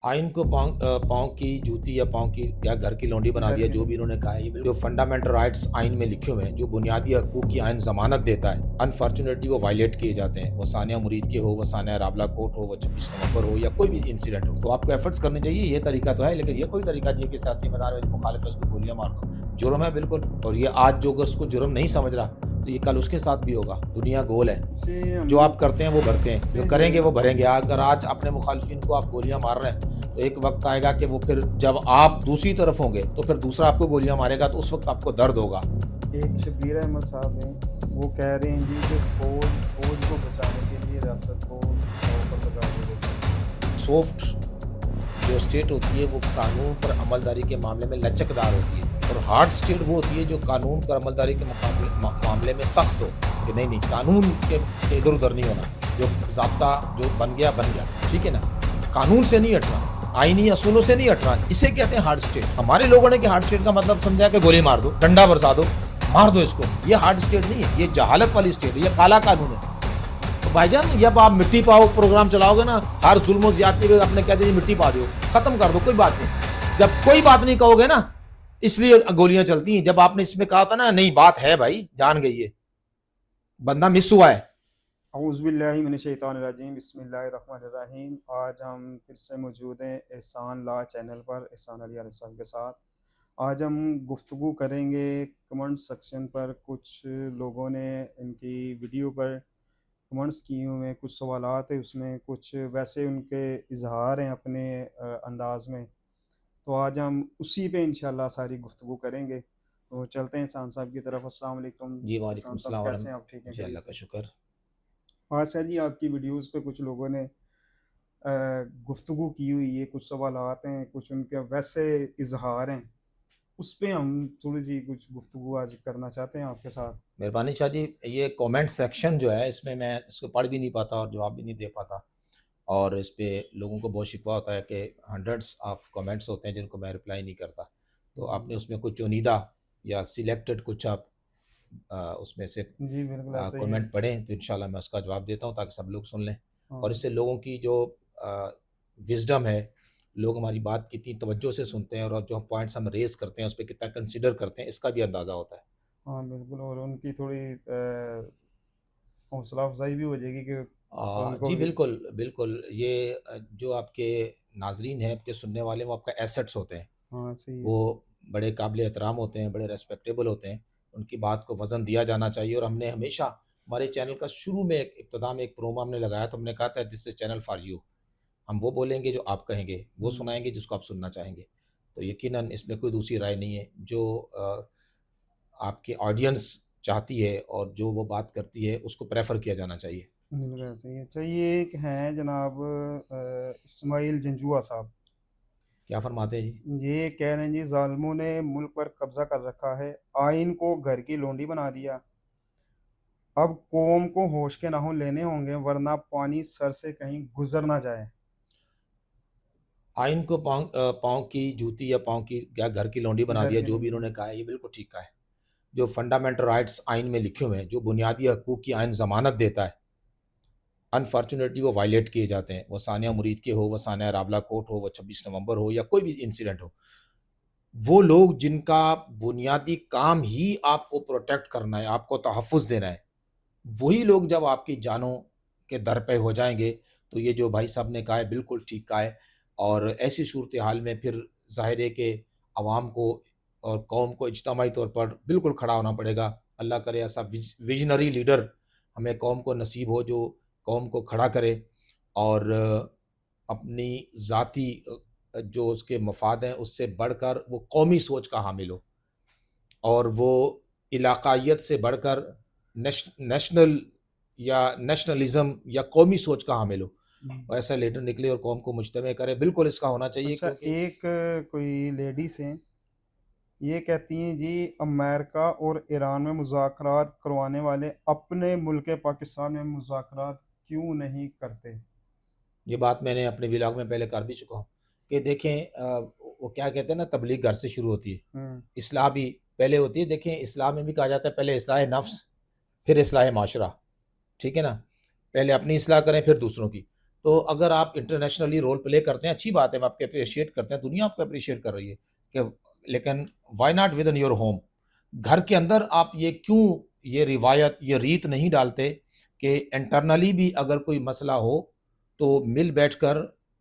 آئین کو پاؤں کی جوتی یا پاؤں کی یا گھر کی لونڈی بنا دیا، جو بھی انہوں نے کہا ہے، یہ جو فنڈامنٹل رائٹس آئین میں لکھے ہوئے ہیں، جو بنیادی حقوق کی آئین ضمانت دیتا ہے، انفارچونیٹلی وہ وائلیٹ کیے جاتے ہیں۔ وہ ثانیہ مرید کے ہو، وہ ثانیہ راولا کوٹ ہو، وہ 26 نومبر ہو، یا کوئی بھی انسیڈنٹ ہو، تو آپ کو ایفرٹس کرنے چاہیے۔ یہ طریقہ تو ہے، لیکن یہ کوئی طریقہ نہیں ہے کہ سیاسی میدان میں مخالف ہے اس کو گولیاں مار دو۔ جرم ہے بالکل، اور یہ آج جو اس کو جرم نہیں سمجھ رہا تو یہ کل اس کے ساتھ بھی ہوگا۔ دنیا گول ہے، جو آپ کرتے ہیں وہ بھرتے ہیں، جو کریں گے وہ بھریں گے۔ اگر آج اپنے مخالفین کو آپ گولیاں مار رہے ہیں تو ایک وقت آئے گا کہ وہ پھر جب آپ دوسری طرف ہوں گے تو پھر دوسرا آپ کو گولیاں مارے گا، تو اس وقت آپ کو درد ہوگا۔ ایک شبیر احمد صاحب ہیں، وہ کہہ رہے ہیں جی کہ فوج کو بچانے کے لیے ریاست کو داؤ پر لگا دیا۔ سافٹ جو اسٹیٹ ہوتی ہے وہ قانون پر عملداری کے معاملے میں لچکدار ہوتی ہے، اور ہارڈ اسٹیٹ وہ ہوتی ہے جو قانون پر عملداری کے معاملے میں سخت ہو، کہ نہیں قانون کے سے ادھر ادھر نہیں ہونا، جو ضابطہ جو بن گیا بن گیا، ٹھیک ہے نا، قانون سے نہیں ہٹنا، آئینی اصولوں سے نہیں ہٹنا، اسے کہتے ہیں ہارڈ اسٹیٹ۔ ہمارے لوگوں نے کہ ہارڈ اسٹیٹ کا مطلب سمجھا کہ گولی مار دو، ڈنڈا برسا دو، مار دو اس کو۔ یہ ہارڈ اسٹیٹ نہیں ہے، یہ جہالت والی اسٹیٹ ہے، یہ کالا قانون ہے۔ بھائی جان جب آپ مٹی پاؤ پروگرام چلاؤ گے نا، ہر ظلم و زیادتی پہ اپنے کہتے ہیں مٹی پا دو، ختم کر دو، کوئی بات نہیں۔ جب کوئی بات نہیں کہو گے نا، اس لیے گولیاں چلتی ہیں۔ جب آپ نے اس میں کہا تھا نا نہیں بات ہے، بھائی جان گئی ہے، بندہ مس ہوا ہے۔ اعوذ باللہ من الشیطان الرجیم، بسم اللہ الرحمن الرحیم۔ آج ہم پھر سے موجود ہیں احسان لا چینل پر، احسان علی علیہ صاحب کے ساتھ۔ آج ہم گفتگو کریں گے کمنٹ سیکشن پر۔ کچھ لوگوں نے ان کی ویڈیو پر کمنٹس کیے ہوئے ہیں، کچھ سوالات ہیں اس میں، کچھ ویسے ان کے اظہار ہیں اپنے انداز میں، تو آج ہم اسی پہ انشاءاللہ ساری گفتگو کریں گے۔ تو چلتے ہیں احسان صاحب کی طرف۔ السلام علیکم جی وعلیکم احسان صاحب، السلام کیسے ورحمۃ ہیں آپ؟ ٹھیک ہیں، جی اللہ خیریت کا سے؟ شکر۔ ہاں سر جی، آپ کی ویڈیوز پہ کچھ لوگوں نے گفتگو کی ہوئی ہے، کچھ سوالات ہیں، کچھ ان کے ویسے اظہار ہیں، اس پہ ہم تھوڑی سی کچھ گفتگو آج کرنا چاہتے ہیں آپ کے ساتھ۔ مہربانی شاہ جی، یہ کومنٹ سیکشن جو ہے اس میں اس کو پڑھ بھی نہیں پاتا اور جواب بھی نہیں دے پاتا، اور اس پہ لوگوں کو بہت شکوہ ہوتا ہے کہ ہنڈریڈس آف کمنٹس ہوتے ہیں جن کو میں رپلائی نہیں کرتا۔ تو آپ نے اس میں کچھ چنیدہ یا سلیکٹڈ کچھ آپ اس میں سے جی بالکل ایسا ہی ہے۔ کمنٹ پڑھیں تو انشاءاللہ میں اس کا جواب دیتا ہوں تاکہ سب لوگ سن لیں، ہاں اور اس سے لوگوں کی جو وزڈم ہے، لوگ ہماری بات کتنی توجہ سے سنتے ہیں اور جو پوائنٹس ہم ریز کرتے ہیں اس پہ کتنا کنسیڈر کرتے ہیں، اس کا بھی اندازہ ہوتا ہے۔ ہاں بالکل، اور ان کی تھوڑی حوصلہ افزائی بھی ہو جائے گی کہ ان کو جی بھی۔ بالکل بالکل، یہ جو آپ کے ناظرین ہیں، آپ کے سننے والے، وہ آپ کا ایسٹس ہوتے ہیں، ہاں صحیح ہے۔ وہ بڑے قابل احترام ہوتے ہیں، بڑے ریسپیکٹیبل ہوتے ہیں، ان کی بات کو وزن دیا جانا چاہیے۔ اور ہم نے ہمیشہ ہمارے چینل کا شروع میں ابتدا میں ایک پرومو ہم نے لگایا تو ہم نے کہا تھا دس از چینل فار یو، ہم وہ بولیں گے جو آپ کہیں گے، وہ سنائیں گے جس کو آپ سننا چاہیں گے۔ تو یقیناً اس میں کوئی دوسری رائے نہیں ہے، جو آپ کی آڈینس چاہتی ہے اور جو وہ بات کرتی ہے اس کو پریفر کیا جانا چاہیے۔ بالکل ایسا ہی ہے۔ اچھا، یہ ایک ہیں جناب اسماعیل جنجوا صاحب، کیا فرماتے ہیں جی؟ یہ کہہ رہے ہیں جی ظالموں نے ملک پر قبضہ کر رکھا ہے، آئین کو گھر کی لونڈی بنا دیا، اب قوم کو ہوش کے ناخن لینے ہوں گے ورنہ پانی سر سے کہیں گزر نہ جائے۔ آئین کو پاؤں کی جوتی یا پاؤں کی یا گھر کی لونڈی بنا گھر دیا، کی جو بھی لونڈی، انہوں نے کہا ہے یہ بالکل ٹھیک کہا ہے۔ جو فنڈامنٹل رائٹس آئین میں لکھے ہوئے ہیں، جو بنیادی حقوق کی آئین ضمانت دیتا ہے، انفارچونیٹلی وہ وائلیٹ کیے جاتے ہیں۔ وہ ثانیہ مرید کے ہو، وہ ثانیہ راولا کوٹ ہو، وہ 26 نومبر ہو، یا کوئی بھی انسیڈنٹ ہو، وہ لوگ جن کا بنیادی کام ہی آپ کو پروٹیکٹ کرنا ہے، آپ کو تحفظ دینا ہے، وہی لوگ جب آپ کی جانوں کے در پہ ہو جائیں گے تو یہ جو بھائی صاحب نے کہا ہے بالکل ٹھیک کہا ہے۔ اور ایسی صورتحال میں پھر ظاہر ہے کہ عوام کو اور قوم کو اجتماعی طور پر بالکل کھڑا ہونا پڑے گا۔ اللہ کرے ایسا ویژنری لیڈر ہمیں قوم کو نصیب ہو جو قوم کو کھڑا کرے اور اپنی ذاتی جو اس کے مفاد ہیں اس سے بڑھ کر وہ قومی سوچ کا حامل ہو، اور وہ علاقائیت سے بڑھ کر نیشنل یا نیشنلزم یا قومی سوچ کا حامل ہو، ایسا لیڈر نکلے اور قوم کو مجتمع کرے۔ بالکل اس کا ہونا چاہیے، اچھا کیونکہ ایک کوئی لیڈیز ہیں، یہ کہتی ہیں جی امریکہ اور ایران میں مذاکرات کروانے والے اپنے ملک پاکستان میں مذاکرات کیوں نہیں کرتے؟ یہ بات میں نے اپنے ولاگ میں پہلے کر بھی چکا ہوں کہ دیکھیں وہ کیا کہتے ہیں نا، تبلیغ گھر سے شروع ہوتی ہے، اصلاح بھی پہلے ہوتی ہے۔ دیکھیں اصلاح میں بھی کہا جاتا ہے پہلے اصلاح نفس پھر اصلاح معاشرہ، ٹھیک ہے نا، پہلے اپنی اصلاح کریں پھر دوسروں کی۔ تو اگر آپ انٹرنیشنلی رول پلے کرتے ہیں اچھی بات ہے, آپ کے اپریشیٹ کرتے ہیں, دنیا آپ کو اپریشیٹ کر رہی ہے کہ, لیکن why not within your home, گھر کے اندر آپ یہ کیوں یہ روایت یہ ریت نہیں ڈالتے کہ انٹرنلی بھی اگر کوئی مسئلہ ہو تو مل بیٹھ کر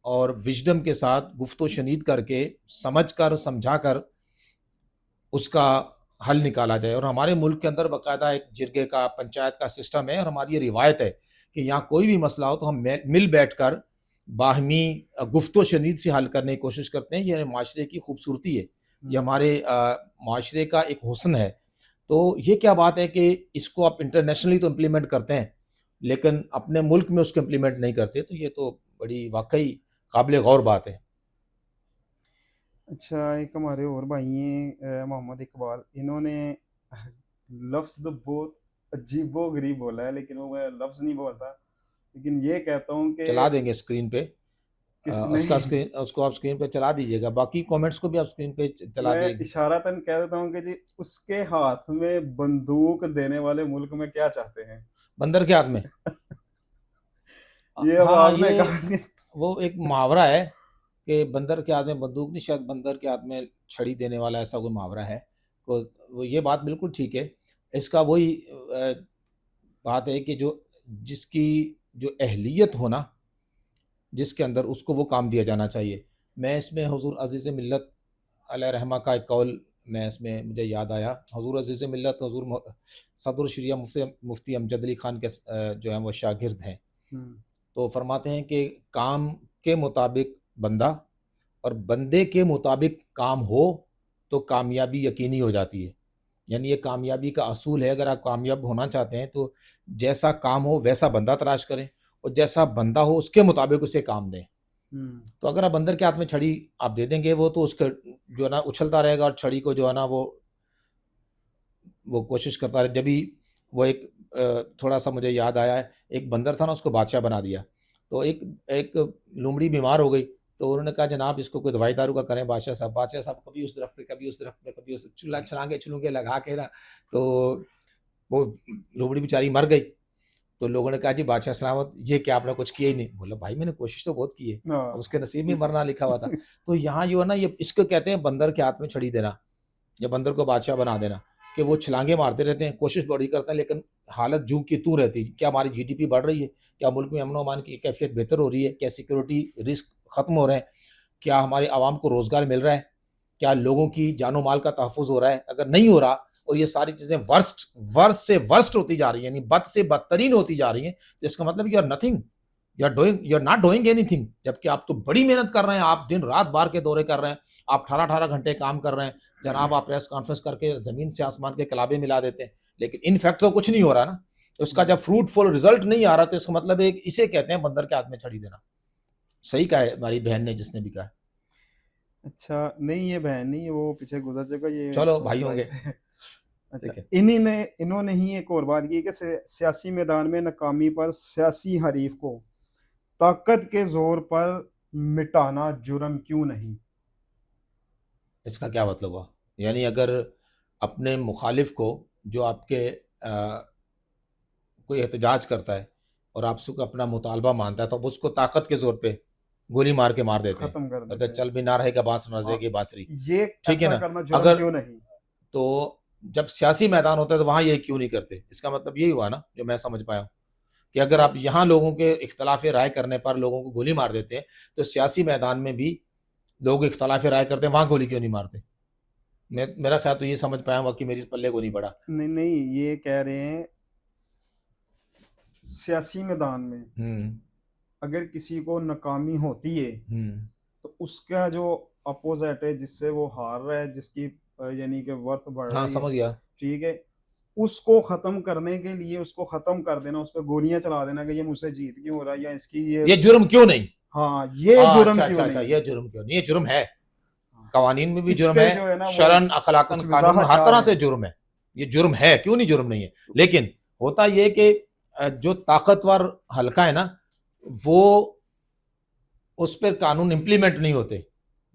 اور وژڈم کے ساتھ گفت و شنید کر کے سمجھ کر سمجھا کر اس کا حل نکالا جائے. اور ہمارے ملک کے اندر باقاعدہ ایک جرگے کا پنچایت کا سسٹم ہے, اور ہماری یہ روایت ہے کہ یہاں کوئی بھی مسئلہ ہو تو ہم مل بیٹھ کر باہمی گفت و شنید سے حل کرنے کی کوشش کرتے ہیں. یہ معاشرے کی خوبصورتی ہے, یہ ہمارے معاشرے کا ایک حسن ہے. تو یہ کیا بات ہے کہ اس کو آپ انٹرنیشنلی تو امپلیمنٹ کرتے ہیں لیکن اپنے ملک میں اس کو امپلیمنٹ نہیں کرتے, تو یہ تو بڑی واقعی قابل غور بات ہے. اچھا، ایک ہمارے اور بھائی ہیں محمد اقبال، انہوں نے لفظ تو بہت عجیب و غریب بولا ہے، لیکن وہ میں لفظ نہیں بولتا، لیکن یہ کہتا ہوں کہ چلا دیں گے اسکرین پہ, نہیں، اس کو آپ اسکرین پہ چلا دیجیے گا, باقی کامنٹس کو بھی آپ اسکرین پہ چلا میں دیں گے. اشارتاً کہہ دیتا ہوں کہ جی اس کے ہاتھ میں بندوق دینے والے ملک میں کیا چاہتے ہیں؟ بندر کے ہاتھ میں یہ اب ہاں, آپ نے یہ کہا کہ وہ ایک محاورہ ہے کہ بندر کے ہاتھ میں بندوق نہیں, شاید بندر کے ہاتھ میں چھڑی دینے والا ایسا کوئی محاورہ ہے. وہ یہ بات بالکل ٹھیک ہے. اس کا وہی بات ہے کہ جس کی جو اہلیت ہونا جس کے اندر, اس کو وہ کام دیا جانا چاہیے. میں اس میں حضور عزیز ملت علیہ رحمہ کا ایک قول میں اس میں مجھے یاد آیا. حضور عزیز ملت حضور صدر الشریعہ مفتی امجد علی خان کے جو ہیں وہ شاگرد ہیں, تو فرماتے ہیں کہ کام کے مطابق بندہ اور بندے کے مطابق کام ہو تو کامیابی یقینی ہو جاتی ہے. یعنی یہ کامیابی کا اصول ہے. اگر آپ کامیاب ہونا چاہتے ہیں تو جیسا کام ہو ویسا بندہ تلاش کریں, اور جیسا بندہ ہو اس کے مطابق اسے کام دیں. تو اگر آپ بندر کے ہاتھ میں چھڑی آپ دے دیں گے, وہ تو اس کا جو ہے نا اچھلتا رہے گا, اور چھڑی کو جو ہے نا وہ کوشش کرتا رہے. جبھی وہ ایک تھوڑا سا مجھے یاد آیا ہے, ایک بندر تھا نا, اس کو بادشاہ بنا دیا. تو ایک لومڑی بیمار ہو گئی, تو انہوں نے کہا جناب اس کو کوئی دوائی دارو کا کریں بادشاہ صاحب کبھی اس درخت پہ کبھی اس درخت پہ کبھی اس چھلانگے لگا کے نا, تو وہ لومڑی بیچاری مر گئی. تو لوگوں نے کہا جی بادشاہ سلامت, یہ کیا آپ نے کچھ کیا ہی نہیں؟ بولا بھائی میں نے کوشش تو بہت کی ہے, اب اس کے نصیب میں مرنا لکھا ہوا تھا. تو یہاں جو ہے نا, یہ اس کو کہتے ہیں بندر کے ہاتھ میں چھڑی دینا, یا بندر کو بادشاہ بنا دینا, کہ وہ چھلانگے مارتے رہتے ہیں, کوشش بڑی کرتے ہیں, لیکن حالت جو کی تو رہتی. کیا ہماری جی ڈی پی بڑھ رہی ہے؟ کیا ملک میں امن و امان کی کیفیت بہتر ہو رہی ہے؟ کیا سیکورٹی رسک ختم ہو رہے ہیں؟ کیا ہمارے عوام کو روزگار مل رہا ہے؟ کیا لوگوں کی جان و مال کا تحفظ ہو رہا ہے؟ اگر نہیں ہو رہا اور یہ ساری چیزیں ورسٹ سے ورسٹ ہوتی جا رہی ہیں, یعنی بد سے بدترین ہوتی جا رہی ہیں, تو اس کا مطلب you are nothing, you are not doing anything. جبکہ آپ تو بڑی محنت کر رہے ہیں, آپ دن رات بار کے دورے کر رہے ہیں, آپ 18 گھنٹے کام کر رہے ہیں جناب, آپ پریس کانفرنس کر کے زمین سے آسمان کے کلابے ملا دیتے ہیں, لیکن ان فیکٹ تو کچھ نہیں ہو رہا نا. اس کا جب فروٹفل رزلٹ نہیں آ رہا, تو اس کا مطلب ہے اسے کہتے ہیں بندر کے ہاتھ میں چھڑی دینا. صحیح کہا ہے ہماری بہن نے, جس نے بھی کہا. اچھا نہیں، یہ بہن نہیں، وہ پیچھے گزر چکا، یہ چلو چھوٹے بھائی ہوں بھائی گے. تھے. اچھا، ٹھیک ہے. انہوں نے ہی ایک اور بات کی کہ سیاسی میدان میں ناکامی پر سیاسی حریف کو طاقت کے زور پر مٹانا جرم کیوں نہیں؟ اس کا کیا مطلب ہوا؟ یعنی اگر اپنے مخالف کو, جو آپ کے کوئی احتجاج کرتا ہے اور آپ سے اپنا مطالبہ مانتا ہے, تو اس کو طاقت کے زور پہ گولی مار کے مار دیتے ہیں, ختم کر کہتے دیتے ہیں ہیں. چل بھی نہ رہے گا بانس نہ رہے گی بانسری. یہ ٹھیک ہے ایسا نا. کرنا جرم اگر کیوں نہیں؟ تو جب سیاسی میدان ہوتا ہے تو وہاں یہ کیوں نہیں کرتے؟ اس کا مطلب یہی ہوا نا, جو میں سمجھ پایا ہوں, کہ اگر آپ یہاں لوگوں کے اختلاف رائے کرنے پر لوگوں کو گولی مار دیتے ہیں, تو سیاسی میدان میں بھی لوگ اختلاف رائے کرتے ہیں, وہاں گولی کیوں نہیں مارتے؟ میرا خیال تو یہ سمجھ پایا ہوں کہ میری پلے کو نہیں پڑا. نہیں، یہ کہہ رہے ہیں سیاسی میدان میں اگر کسی کو ناکامی ہوتی ہے تو اس کا جو اپوزٹ ہے, جس سے وہ ہار رہا ہے, جس کی یعنی کہ ورتھ بڑھ ہاں رہی ہے، سمجھ گیا. ٹھیک ہے، اس کو ختم کرنے کے لیے اس کو ختم کر دینا, اس پہ گولیاں چلا دینا کہ یہ مجھ سے جیت کیوں ہو رہا ہے, یا اس کی یہ جرم کیوں نہیں؟ ہاں یہ جرم کیوں اچھا, نہیں؟ یہ جرم کیوں نہیں؟ یہ جرم ہے, قوانین میں بھی اس جرم پہ ہے, جو ہے نا وہ شرعن اخلاقاً کچھ قانون وضاحت ہر طرح چاہ سے رہے ہیں. جرم ہے. یہ جرم ہے, کیوں نہیں جرم نہیں ہے؟ لیکن ہوتا یہ کہ جو طاقتور حلقہ ہے نا, وہ اس پہ قانون امپلیمنٹ نہیں ہوتے,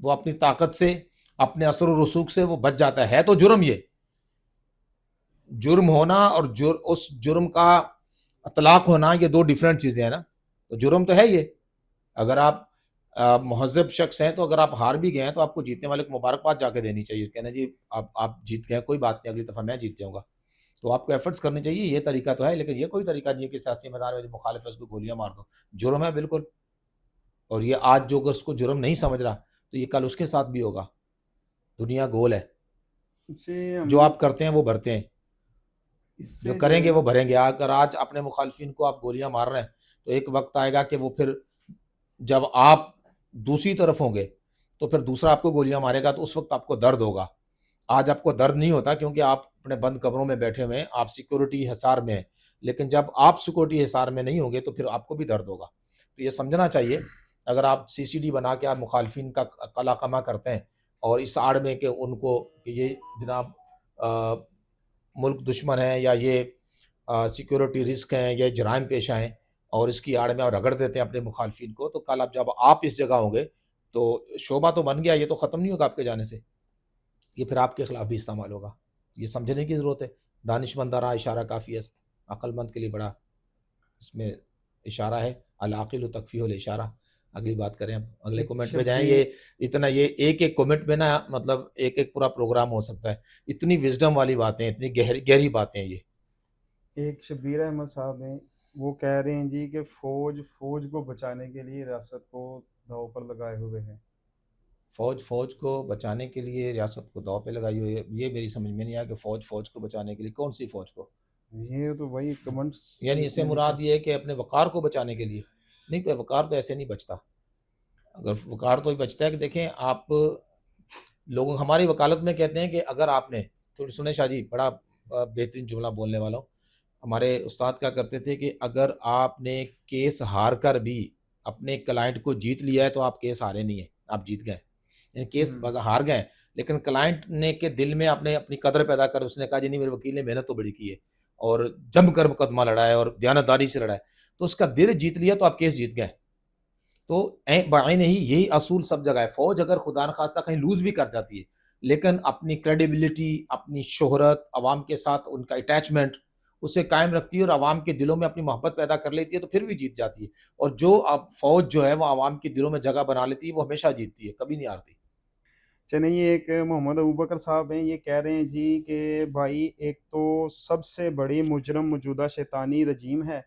وہ اپنی طاقت سے اپنے اثر و رسوخ سے وہ بچ جاتا ہے. تو جرم, یہ جرم ہونا اور اس جرم کا اطلاق ہونا, یہ دو ڈیفرنٹ چیزیں ہیں نا. تو جرم تو ہے یہ, اگر آپ مہذب شخص ہیں تو اگر آپ ہار بھی گئے ہیں تو آپ کو جیتنے والے کو مبارکباد جا کے دینی چاہیے، کہنا جی آپ جیت گئے، کوئی بات نہیں، اگلی دفعہ میں جیت جاؤں گا. تو آپ کو ایفرٹس کرنے چاہیے، یہ طریقہ تو ہے، لیکن یہ کوئی طریقہ نہیں ہے کہ سیاسی میدان میں مخالف ہے اس کو گولیاں مار دو. جرم ہے بالکل. اور یہ آج جو اگر اس کو جرم نہیں سمجھ رہا تو یہ کل اس کے ساتھ بھی ہوگا. دنیا گول ہے، اسے جو ہم آپ کرتے ہیں وہ بھرتے ہیں، اس جو سے جو کریں ہے گے نا، وہ بھریں گے. اگر آج اپنے مخالفین کو آپ گولیاں مار رہے ہیں تو ایک وقت آئے گا کہ وہ پھر جب آپ دوسری طرف ہوں گے تو پھر دوسرا آپ کو گولیاں مارے گا تو اس وقت آپ کو درد ہوگا. آج آپ کو درد نہیں ہوتا کیونکہ آپ اپنے بند کمروں میں بیٹھے ہوئے ہیں، آپ سیکورٹی حصار میں ہیں، لیکن جب آپ سیکورٹی حصار میں نہیں ہوں گے تو پھر آپ کو بھی درد ہوگا. تو یہ سمجھنا چاہیے، اگر آپ سی سی ڈی بنا کے آپ مخالفین کا قلع قمع کرتے ہیں اور اس آڑ میں کہ ان کو کہ یہ جناب ملک دشمن ہے یا یہ سیکورٹی رسک ہیں یا جرائم پیشہ ہیں، اور اس کی آڑ میں آپ رگڑ دیتے ہیں اپنے مخالفین کو، تو کل اب جب آپ اس جگہ ہوں گے تو شعبہ تو بن گیا، یہ تو ختم نہیں ہوگا آپ کے جانے سے، یہ پھر آپ کے خلاف بھی استعمال ہوگا. یہ سمجھنے کی ضرورت ہے. دانش مند رہا اشارہ کافی است، عقل مند کے لیے بڑا اس میں اشارہ ہے، العاقل تکفیہ الاشارہ. اگلی بات کریں، اب اگلے ایک کومنٹ پہ جائیں. شبیر یہ اتنا، یہ ایک کومنٹ میں نا مطلب ایک پورا پروگرام ہو سکتا ہے. اتنی وزڈم والی باتیں، اتنی گہری باتیں یہ. ایک شبیر احمد صاحب ہیں، وہ کہہ رہے ہیں جی کہ فوج کو بچانے کے لیے ریاست کو داؤ پر لگائے ہوئے ہیں. فوج کو بچانے کے لیے ریاست کو داؤ پہ لگائی ہوئی ہے. یہ میری سمجھ میں نہیں آیا کہ فوج کو بچانے کے لیے کون سی فوج کو؟ یہ تو وہی کمنٹس یعنی اس جس سے میں لکھا. مراد یہ ہے کہ اپنے وقار کو بچانے کے لیے؟ نہیں، تو وقار تو ایسے نہیں بچتا. اگر وقار تو بچتا ہے کہ دیکھیں آپ لوگوں ہماری وکالت میں کہتے ہیں کہ اگر آپ نے، تھوڑی سنیں شاہ جی، بڑا بہترین جملہ بولنے والا ہوں. ہمارے استاد کیا کرتے تھے کہ اگر آپ نے کیس ہار کر بھی اپنے کلائنٹ کو جیت لیا ہے تو آپ کیس ہارے نہیں ہیں، آپ جیت گئے. یعنی کیس ہار گئے لیکن کلائنٹ نے کے دل میں آپ نے اپنی قدر پیدا کر، اس نے کہا جی نہیں، میرے وکیل نے محنت تو بڑی کی ہے اور جم کر مقدمہ لڑا ہے اور دیانتداری سے لڑا ہے، تو اس کا دل جیت لیا تو آپ کیس جیت گئے. تو بعین ہی یہی اصول سب جگہ ہے. فوج اگر خدا نخواستہ کہیں لوز بھی کر جاتی ہے لیکن اپنی کریڈیبلٹی، اپنی شہرت، عوام کے ساتھ ان کا اٹیچمنٹ اسے قائم رکھتی ہے اور عوام کے دلوں میں اپنی محبت پیدا کر لیتی ہے تو پھر بھی جیت جاتی ہے. اور جو اب فوج جو ہے وہ عوام کے دلوں میں جگہ بنا لیتی ہے وہ ہمیشہ جیتتی ہے، کبھی نہیں ہارتی. چلیں، یہ ایک محمد ابوبکر صاحب ہیں، یہ کہہ رہے ہیں جی کہ بھائی ایک تو سب سے بڑی مجرم موجودہ شیطانی رجیم ہے،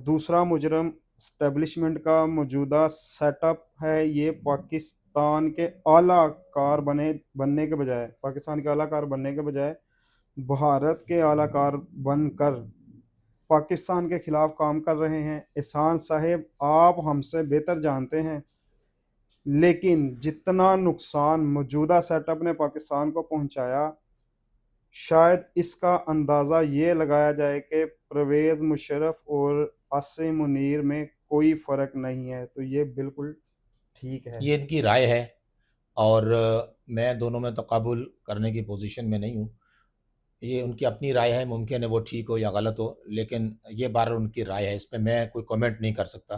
دوسرا مجرم اسٹیبلشمنٹ کا موجودہ سیٹ اپ ہے. یہ پاکستان کے اعلیٰ کار بننے کے بجائے بھارت کے اعلیٰ کار بن کر پاکستان کے خلاف کام کر رہے ہیں. احسان صاحب، آپ ہم سے بہتر جانتے ہیں، لیکن جتنا نقصان موجودہ سیٹ اپ نے پاکستان کو پہنچایا، شاید اس کا اندازہ یہ لگایا جائے کہ پرویز مشرف اور عاصم منیر میں کوئی فرق نہیں ہے. تو یہ بالکل ٹھیک ہے. یہ ان کی رائے ہے اور میں دونوں میں تقابل کرنے کی پوزیشن میں نہیں ہوں. یہ ان کی اپنی رائے ہے، ممکن ہے وہ ٹھیک ہو یا غلط ہو، لیکن یہ بار ان کی رائے ہے، اس پہ میں کوئی کومنٹ نہیں کر سکتا،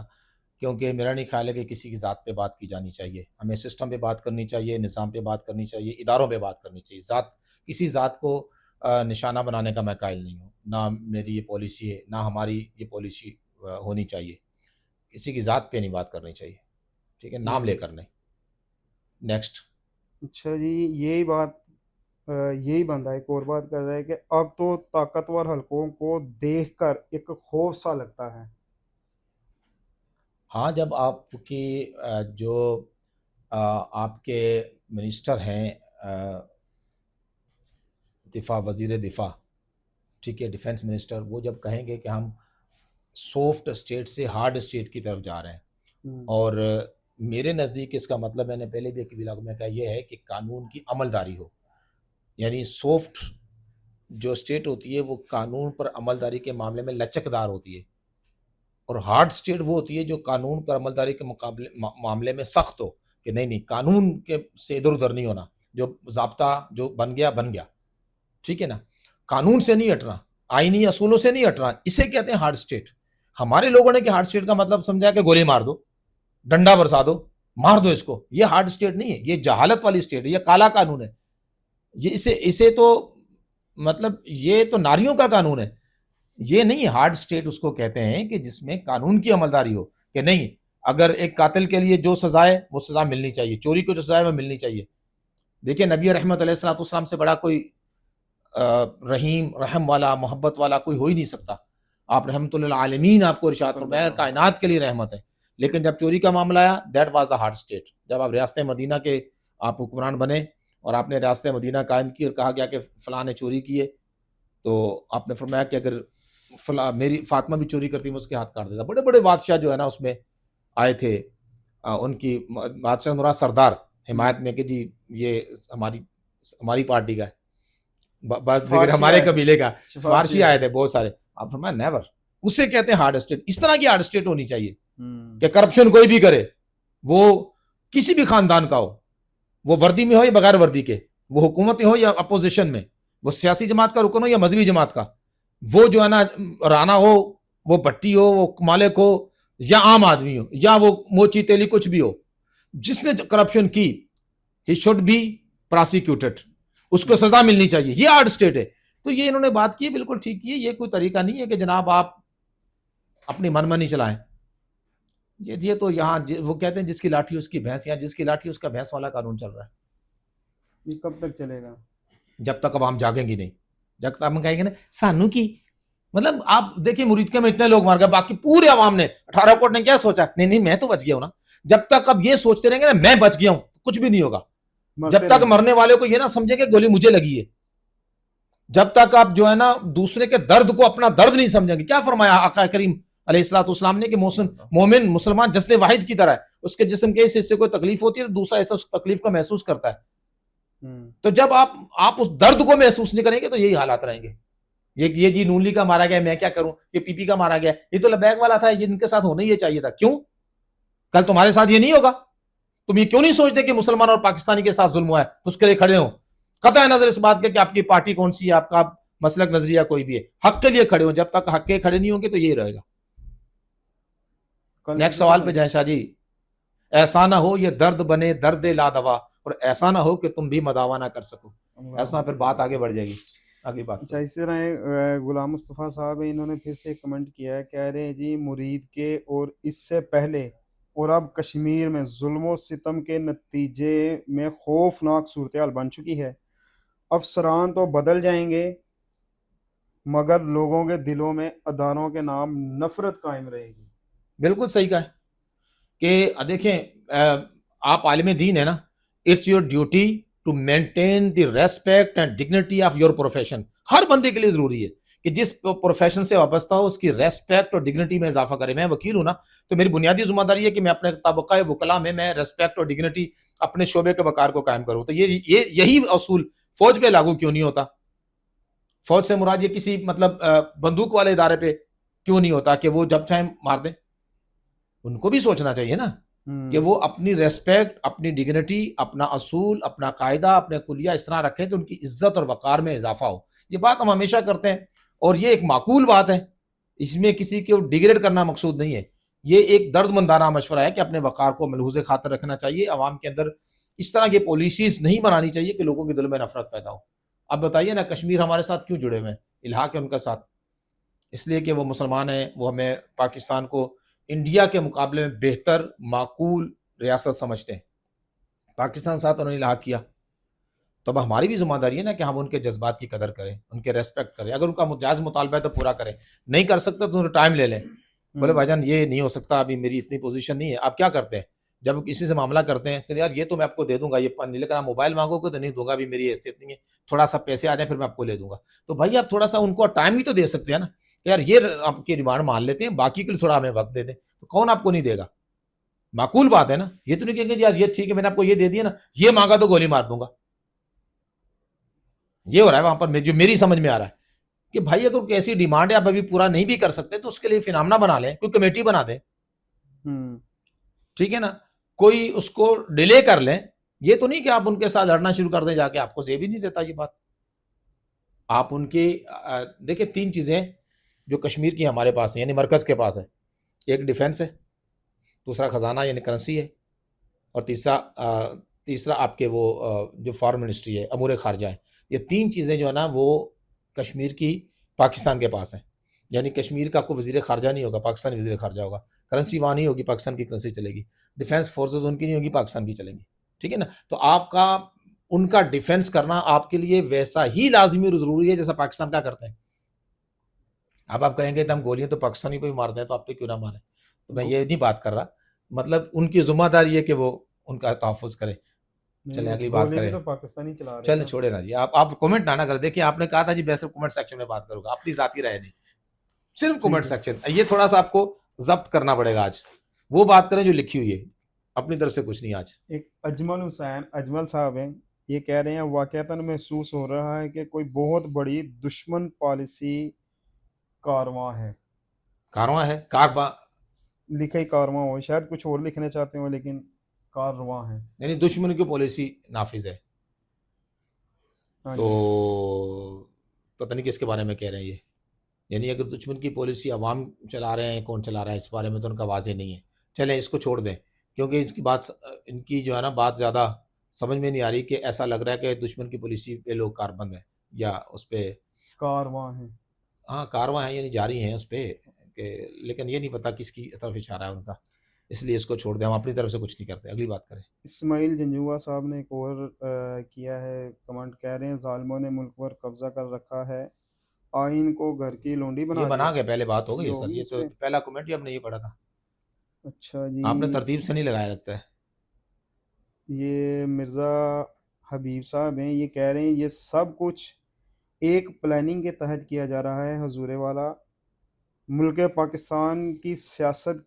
کیونکہ میرا نہیں خیال ہے کہ کسی کی ذات پہ بات کی جانی چاہیے. ہمیں سسٹم پہ بات کرنی چاہیے، نظام پہ بات کرنی چاہیے، اداروں پہ بات کرنی چاہیے. کسی ذات کو نشانہ بنانے کا میں قائل نہیں ہوں، نہ میری یہ پالیسی ہے، نہ ہماری یہ پالیسی ہونی چاہیے. کسی کی ذات پہ نہیں بات کرنی چاہیے، ٹھیک ہے، نام لے کر نہیں. نیکسٹ. اچھا جی، یہی بندہ ایک اور بات کر رہا ہے کہ اب تو طاقتور حلقوں کو دیکھ کر ایک خوف سا لگتا ہے. ہاں، جب آپ کی جو آپ کے منسٹر ہیں دفاع، وزیر دفاع، ٹھیک ہے، ڈیفنس منسٹر، وہ جب کہیں گے کہ ہم سافٹ اسٹیٹ سے ہارڈ اسٹیٹ کی طرف جا رہے ہیں، اور میرے نزدیک اس کا مطلب میں نے پہلے بھی ایک ولاگ میں کہا، یہ ہے کہ قانون کی عملداری ہو. یعنی سافٹ جو اسٹیٹ ہوتی ہے وہ قانون پر عملداری کے معاملے میں لچکدار ہوتی ہے، اور ہارڈ اسٹیٹ وہ ہوتی ہے جو قانون پر عملداری کے معاملے میں سخت ہو، کہ نہیں قانون کے سے ادھر ادھر نہیں ہونا، جو ضابطہ جو بن گیا، ٹھیک ہے نا، قانون سے نہیں ہٹنا، آئینی اصولوں سے نہیں ہٹنا، اسے کہتے ہیں ہارڈ اسٹیٹ. ہمارے لوگوں نے کہ ہارڈ اسٹیٹ کا مطلب سمجھا کہ گولی مار دو، ڈنڈا برسا دو، مار دو اس کو. یہ ہارڈ اسٹیٹ نہیں ہے، یہ جہالت والی اسٹیٹ ہے، یہ کالا قانون ہے. یہ اسے تو مطلب یہ تو ناریوں کا قانون ہے. یہ نہیں ہارڈ اسٹیٹ اس کو کہتے ہیں کہ جس میں قانون کی عملداری ہو، کہ نہیں اگر ایک قاتل کے لیے جو سزا ہے وہ سزا ملنی چاہیے، چوری کو جو سزا ہے وہ ملنی چاہیے. دیکھیں نبی رحمت علیہ الصلوۃ والسلام سے بڑا کوئی رحیم رحم والا محبت والا کوئی ہو ہی نہیں سکتا. آپ رحمت للعالمین، آپ کو ارشاد فرمایا کائنات کے لیے رحمت ہے. لیکن جب چوری کا معاملہ آیا، that was the hard state. جب آپ ریاست مدینہ کے آپ حکمران بنے اور آپ نے ریاست مدینہ قائم کی اور کہا گیا کہ فلاں نے چوری کی ہے، تو آپ نے فرمایا کہ اگر فلاں میری فاطمہ بھی چوری کرتی میں اس کے ہاتھ کاٹ دیتا. بڑے بڑے بادشاہ جو ہے نا اس میں آئے تھے، ان کی بادشاہ مراد سردار حمایت میں کہ جی یہ ہماری پارٹی کا ہے، ہمارے قبیلے کا. فارسی آئے تھے بہت سارے. آپ فرمایا نیور. اسے کہتے ہیں ہارڈ اسٹیٹ. اس طرح کی ہارڈ اسٹیٹ ہونی چاہیے کہ کرپشن کوئی بھی کرے، وہ کسی بھی خاندان کا ہو، وہ وردی میں ہو یا بغیر وردی کے، وہ حکومت میں ہو یا اپوزیشن میں، وہ سیاسی جماعت کا رکن ہو یا مذہبی جماعت کا، وہ جو ہے نا رانا ہو، وہ بھٹی ہو، وہ مالک ہو، یا عام آدمی ہو، یا وہ موچی تیلی کچھ بھی ہو، جس نے کرپشن کی ہی شوڈ بی پراسیکیوٹڈ. اس کو سزا ملنی چاہیے. یہ ہارڈ اسٹیٹ ہے. تو یہ انہوں نے بات کی، بالکل ٹھیک کی ہے. یہ کوئی طریقہ نہیں ہے کہ جناب آپ اپنی من منی چلائیں. یہ تو یہاں وہ کہتے ہیں جس کی لاٹھی اس کی بھینس، یا جس کی لاٹھی اس کا بھینس والا قانون چل رہا ہے. یہ کب تک چلے گا؟ جب تک عوام جاگیں گی نہیں. جب تک ہم کہیں گے نا سانو کی، مطلب آپ دیکھیں مریدکے میں اتنے لوگ مار گئے، باقی پورے عوام نے 18 کوٹ نے کیا سوچا؟ نہیں میں تو بچ گیا ہوں نا. جب تک اب یہ سوچتے رہیں گے نا میں بچ گیا ہوں، کچھ بھی نہیں ہوگا. جب تک مرنے والے کو یہ نہ سمجھے کہ گولی مجھے لگی ہے، جب تک آپ جو ہے نا دوسرے کے درد کو اپنا درد نہیں سمجھیں گے. کیا فرمایا آقا کریم علیہ الصلوۃ والسلام نے کہ مومن مسلمان جسم واحد کی طرح ہے. اس کے جسم کے اس حصے کو تکلیف ہوتی ہے تو دوسرا حصہ اس تکلیف کو محسوس کرتا ہے. تو جب آپ اس درد کو محسوس نہیں کریں گے تو یہی حالات رہیں گے. یہ جی نون لیگ کا مارا گیا، میں کیا کروں؟ یہ پی پی کا مارا گیا، یہ تو لبیک والا تھا، یہ ان کے ساتھ ہونا ہی یہ چاہیے تھا. کیوں؟ کل تمہارے ساتھ یہ نہیں ہوگا. تم یہ کیوں نہیں سوچتے کہ مسلمان اور پاکستانی کے ساتھ ظلم ہوا ہے تو اس کے لیے کھڑے ہوں؟ قطع نظر اس بات کے کہ آپ کی پارٹی کون سی ہے، آپ کا مسلک نظریہ کوئی بھی ہے، حق کے لیے کھڑے ہوں. جب تک حق کے کھڑے نہیں ہوں گے تو یہی رہے گا. نیکسٹ سوال پہ جائیں شاہ جی. ایسا نہ ہو یہ درد بنے درد لا دوا، اور ایسا نہ ہو کہ تم بھی مداوا نہ کر سکو. ایسا پھر بات آگے بڑھ جائے گی. آگے بات. اچھا، اسی طرح غلام مصطفیٰ صاحب انہوں نے پھر سے کمنٹ کیا ہے، کہہ رہے ہیں جی مرید کے اور اس سے پہلے اور اب کشمیر میں ظلم و ستم کے نتیجے میں خوفناک صورتحال بن چکی ہے. افسران تو بدل جائیں گے مگر لوگوں کے دلوں میں اداروں کے نام نفرت قائم رہے گی. بالکل صحیح کہا ہے کہ دیکھیں آپ عالم دین ہے نا، it's your duty to maintain the respect and dignity of your profession. ہر بندے کے لیے ضروری ہے کہ جس پروفیشن سے وابستہ ہو اس کی ریسپیکٹ اور ڈگنیٹی میں اضافہ کرے. میں وکیل ہوں نا، تو میری بنیادی ذمہ داری ہے کہ میں اپنے طبقہ وکلاء میں ریسپیکٹ اور ڈگنیٹی اپنے شعبے کے وقار کو قائم کروں. تو یہی اصول فوج پہ لاگو کیوں نہیں ہوتا؟ فوج سے مراد یہ کسی مطلب بندوق والے ادارے پہ کیوں نہیں ہوتا کہ وہ جب چاہیں مار دیں؟ ان کو بھی سوچنا چاہیے نا کہ وہ اپنی ریسپیکٹ، اپنی ڈگنیٹی، اپنا اصول، اپنا قاعدہ، اپنے کلیہ اس طرح رکھیں تو ان کی عزت اور وقار میں اضافہ ہو. یہ بات ہم ہمیشہ کرتے ہیں اور یہ ایک معقول بات ہے. اس میں کسی کو ڈیگریڈ کرنا مقصود نہیں ہے. یہ ایک درد مندانہ مشورہ ہے کہ اپنے وقار کو ملحوظ خاطر رکھنا چاہیے. عوام کے اندر اس طرح کی پالیسیز نہیں بنانی چاہیے کہ لوگوں کے دل میں نفرت پیدا ہو. اب بتائیے نا کشمیر ہمارے ساتھ کیوں جڑے ہوئے ہیں؟ الحاق ہے ان کا ساتھ اس لیے کہ وہ مسلمان ہیں، وہ ہمیں پاکستان کو انڈیا کے مقابلے میں بہتر معقول ریاست سمجھتے ہیں. پاکستان ساتھ انہوں نے الحاق کیا تو اب ہماری بھی ذمہ داری ہے نا کہ ہم ان کے جذبات کی قدر کریں، ان کے ریسپیکٹ کریں. اگر ان کا جائز مطالبہ ہے تو پورا کریں، نہیں کر سکتے تو ٹائم لے لیں. بولے بھائی جان یہ نہیں ہو سکتا، ابھی میری اتنی پوزیشن نہیں ہے. آپ کیا کرتے ہیں جب کسی سے معاملہ کرتے ہیں کہ یار یہ تو میں آپ کو دے دوں گا، یہ لیکن آپ موبائل مانگو گے تو نہیں دوں گا، ابھی میری حیثیت نہیں ہے، تھوڑا سا پیسے آ جائیں پھر میں آپ کو لے دوں گا. تو بھائی آپ تھوڑا سا ان کو ٹائم بھی تو دے سکتے ہیں نا، یار یہ آپ کی ڈیمانڈ مان لیتے ہیں، باقی کے لیے تھوڑا ہمیں وقت دے دیں. تو کون آپ کو نہیں دے گا؟ معقول بات ہے نا. یہ تو نہیں کہیں گے یار یہ ٹھیک ہے میں نے آپ کو یہ دے دیا نا، یہ مانگا تو گولی مار دوں گا. یہ ہو رہا ہے وہاں پر جو میری سمجھ میں آ رہا ہے کہ بھائی اگر ایسی ڈیمانڈ ہے آپ ابھی پورا نہیں بھی کر سکتے تو اس کے لیے فنامنا بنا لیں، کوئی کمیٹی بنا دیں، ٹھیک ہے نا، کوئی اس کو ڈیلے کر لیں. یہ تو نہیں کہ آپ ان کے ساتھ لڑنا شروع کر دیں جا کے. آپ کو یہ بھی نہیں دیتا یہ بات. آپ ان کی دیکھیں 3 چیزیں جو کشمیر کی ہمارے پاس ہیں یعنی مرکز کے پاس ہے. ایک ڈیفنس ہے، دوسرا خزانہ یعنی کرنسی ہے، اور تیسرا آپ کے وہ جو فارن منسٹری ہے، امور خارجہ ہے. یہ 3 چیزیں جو ہے نا وہ کشمیر کی پاکستان کے پاس ہیں. یعنی کشمیر کا کوئی وزیر خارجہ نہیں ہوگا، پاکستانی وزیر خارجہ ہوگا. کرنسی وہاں نہیں ہوگی، پاکستان کی کرنسی چلے گی، ڈیفینس فورسز ان کی نہیں ہوگی، پاکستان کی چلیں گی، ٹھیک ہے نا. تو آپ کا ان کا ڈیفینس کرنا آپ کے لیے ویسا ہی لازمی اور ضروری ہے جیسا پاکستان کا کرتے ہیں. اب آپ کہیں گے تو ہم گولیاں تو پاکستانی پہ بھی مارتے ہیں تو آپ پہ کیوں نہ ماریں. تو میں یہ نہیں بات کر رہا، مطلب ان کی ذمہ داری ہے کہ وہ ان کا تحفظ کرے. چلیں اگلی بات گولے بھی کریں. تو پاکستانی چلا رہے چلیں نا. چھوڑے نا جی، آپ کومنٹ نہ کریں. دیکھیں آپ نے کہا تھا جی میں صرف کومنٹ سیکشن میں بات کروں گا، اپنی ذاتی رائے نہیں، صرف کومنٹ ٹھیک ہے. سیکشن. یہ تھوڑا سا آپ کو ضبط کرنا پڑے گا. آج وہ بات کریں جو لکھی ہوئی ہے، اپنی طرف سے کچھ نہیں. آج ایک اجمل حسین اجمل صاحب ہیں، یہ کہہ رہے ہیں واقعتاً محسوس ہو رہا ہے کہ کوئی بہت بڑی دشمن پالیسی کارواں ہے. کارواں ہے، لکھے کارواں ہو، شاید کچھ اور لکھنا چاہتے ہوں لیکن کارواں ہے. یعنی دشمن کی پالیسی نافذ ہے. ہاں تو جی. پتہ نہیں کس کے بارے میں کہہ رہے ہیں یہ. یعنی اگر دشمن کی پالیسی عوام چلا رہے ہیں، کون چلا رہا ہے اس بارے میں تو ان کا واضح نہیں ہے. چلیں اس کو چھوڑ دیں، کیونکہ اس کی بات، ان کی جو ہے نا بات زیادہ سمجھ میں نہیں آ رہی. کہ ایسا لگ رہا ہے کہ دشمن کی پالیسی پہ لوگ کاربند ہیں یا اس پہ کارواں ہے. ہاں کارواں ہیں، یعنی جاری ہیں اس پہ کہ، لیکن یہ نہیں پتا کس کی طرف اشارہ ہے ان کا. اس لیے اس کو چھوڑ دیں، ہم اپنی طرف سے کچھ نہیں کرتے. اگلی بات کریں. اسماعیل جنجوا صاحب نے ایک اور کیا ہے کمنٹ، کہہ رہے ہیں ظالموں نے ملک پر قبضہ کر رکھا ہے، آئین کو گھر کی لونڈی یہ بنا بنا دیا. کے پہلے بات ہو گئی یہ ہے سر، ہوگی یہ اس تو پہ. پہلا کمنٹ ہی ہم نے یہ پڑھا تھا. اچھا جی. آپ نے ترتیب سے نہیں لگایا لگتا ہے. یہ مرزا حبیب صاحب ہیں، یہ کہہ رہے ہیں یہ سب کچھ ایک پلاننگ کے تحت کیا جا رہا ہے حضور والا. ملک پاکستان کی سیاست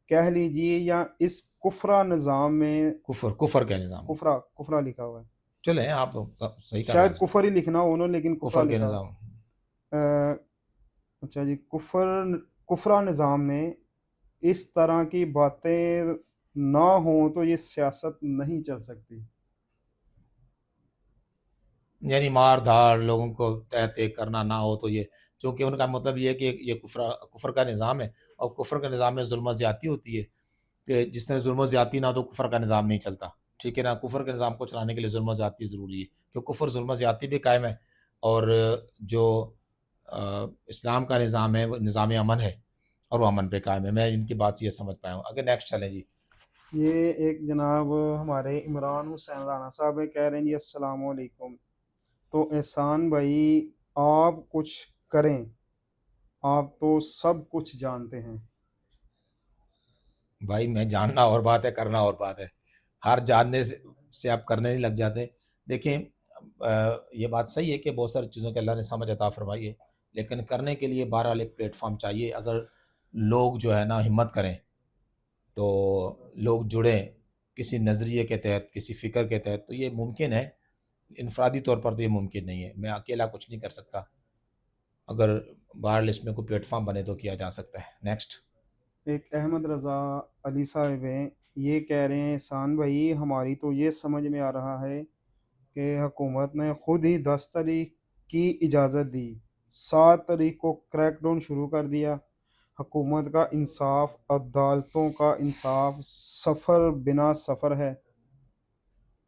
کہہ لیجئے یا اس کفرا نظام میں. کفر کے نظام. کفرا لکھا ہوا ہے، چلیں آپ صحیح کر رہے شاید ہیں. کفر ہی لکھنا ہو انہوں لیکن کفرا کفر کے لکھا نظام. ہوا. اچھا جی. کفرا نظام میں اس طرح کی باتیں نہ ہوں تو یہ سیاست نہیں چل سکتی. یعنی مار دھاڑ، لوگوں کو تحت کرنا نہ ہو تو یہ، چونکہ ان کا مطلب یہ ہے کہ یہ کفر کا نظام ہے، اور کفر کے نظام میں ظلم و زیادتی ہوتی ہے. کہ جس نے ظلم و زیادتی نہ تو کفر کا نظام نہیں چلتا، ٹھیک ہے نا. کفر کے نظام کو چلانے کے لیے ظلم و زیادتی ضروری ہے، کیونکہ کفر ظلم و زیادتی بھی قائم ہے. اور جو اسلام کا نظام ہے وہ نظام امن ہے، اور وہ امن پہ قائم ہے. میں ان کی بات یہ سمجھ پایا ہوں. اگر نیکسٹ چلیں جی. یہ ایک جناب ہمارے عمران حسین رانا صاحب کہہ رہے ہیں جی السلام علیکم. تو احسان بھائی آپ کچھ کریں، آپ تو سب کچھ جانتے ہیں. بھائی میں جاننا اور بات ہے، کرنا اور بات ہے. ہر جاننے سے آپ کرنے نہیں لگ جاتے. دیکھیں یہ بات صحیح ہے کہ بہت ساری چیزوں کے اللہ نے سمجھ عطا فرمائی ہے، لیکن کرنے کے لیے بہرحال ایک پلیٹ فارم چاہیے. اگر لوگ جو ہے نا ہمت کریں تو لوگ جڑیں کسی نظریے کے تحت، کسی فکر کے تحت، تو یہ ممکن ہے. انفرادی طور پر تو یہ ممکن نہیں ہے. میں اکیلا کچھ نہیں کر سکتا. اگر بہرحال اس میں کوئی پلیٹ فارم بنے تو کیا جا سکتا ہے. نیکسٹ. ایک احمد رضا علی صاحب ہیں، یہ کہہ رہے ہیں احسان بھائی ہماری تو یہ سمجھ میں آ رہا ہے کہ حکومت نے خود ہی 10 تاریخ کی اجازت دی، 7 تاریخ کو کریک ڈاؤن شروع کر دیا. حکومت کا انصاف، عدالتوں کا انصاف صفر بنا صفر ہے.